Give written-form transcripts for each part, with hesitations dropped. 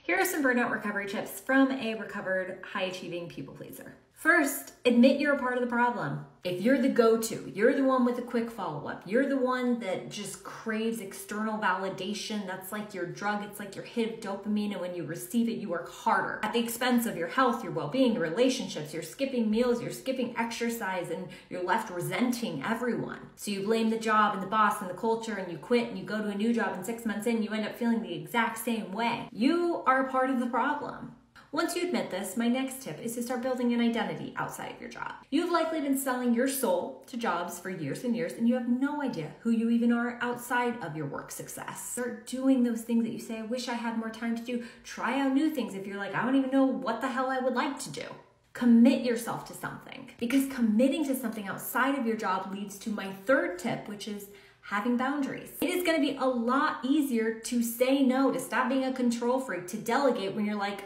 Here are some burnout recovery tips from a recovered, high-achieving people pleaser. First, admit you're a part of the problem. If you're the go-to, you're the one with the quick follow-up, you're the one that just craves external validation, that's like your drug, it's like your hit of dopamine, and when you receive it, you work harder at the expense of your health, your well-being, your relationships, you're skipping meals, you're skipping exercise, and you're left resenting everyone. So you blame the job and the boss and the culture, and you quit and you go to a new job, and 6 months in, you end up feeling the exact same way. You are a part of the problem. Once you admit this, my next tip is to start building an identity outside of your job. You've likely been selling your soul to jobs for years and years, and you have no idea who you even are outside of your work success. Start doing those things that you say, I wish I had more time to do. Try out new things if you're like, I don't even know what the hell I would like to do. Commit yourself to something, because committing to something outside of your job leads to my third tip, which is having boundaries. It is going to be a lot easier to say no, to stop being a control freak, to delegate when you're like,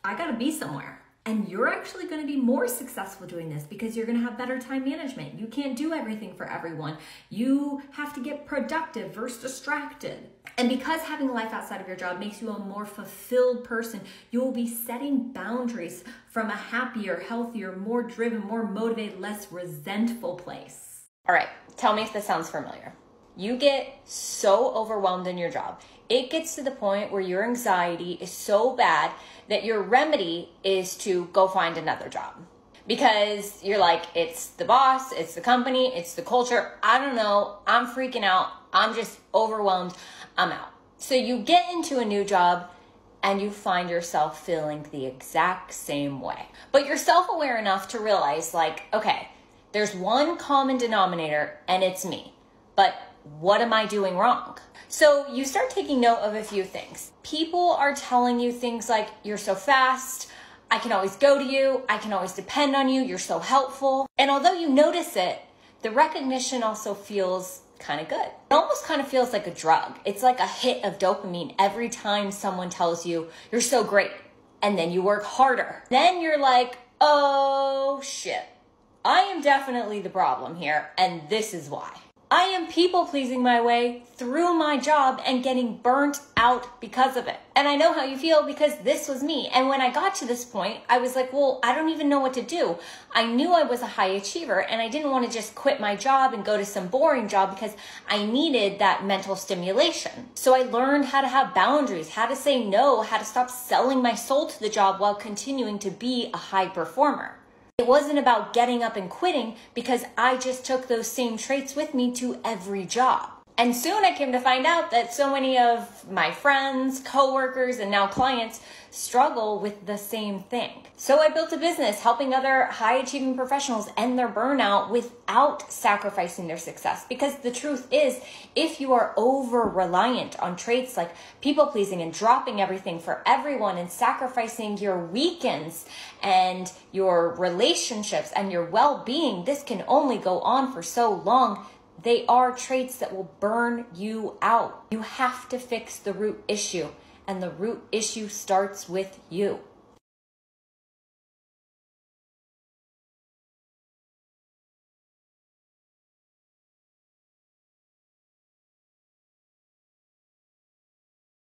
I gotta be somewhere. And you're actually going to be more successful doing this because you're going to have better time management. You can't do everything for everyone. You have to get productive versus distracted. And because having a life outside of your job makes you a more fulfilled person, you will be setting boundaries from a happier, healthier, more driven, more motivated, less resentful place. All right, tell me if this sounds familiar. You get so overwhelmed in your job. It gets to the point where your anxiety is so bad that your remedy is to go find another job. Because you're like, it's the boss, it's the company, it's the culture. I don't know, I'm freaking out. I'm just overwhelmed. I'm out. So you get into a new job and you find yourself feeling the exact same way. But you're self-aware enough to realize like, okay, there's one common denominator and it's me. But what am I doing wrong? So you start taking note of a few things. People are telling you things like, you're so fast, I can always go to you, I can always depend on you, you're so helpful. And although you notice it, the recognition also feels kind of good. It almost kind of feels like a drug. It's like a hit of dopamine every time someone tells you, you're so great. And then you work harder. Then you're like, oh shit, I am definitely the problem here, and this is why. I am people pleasing my way through my job and getting burnt out because of it. And I know how you feel because this was me. And when I got to this point, I was like, well, I don't even know what to do. I knew I was a high achiever and I didn't want to just quit my job and go to some boring job because I needed that mental stimulation. So I learned how to have boundaries, how to say no, how to stop selling my soul to the job while continuing to be a high performer. It wasn't about getting up and quitting because I just took those same traits with me to every job. And soon I came to find out that so many of my friends, coworkers, and now clients struggle with the same thing. So I built a business helping other high-achieving professionals end their burnout without sacrificing their success. Because the truth is, if you are over-reliant on traits like people-pleasing and dropping everything for everyone and sacrificing your weekends and your relationships and your well-being, this can only go on for so long. They are traits that will burn you out. You have to fix the root issue, and the root issue starts with you.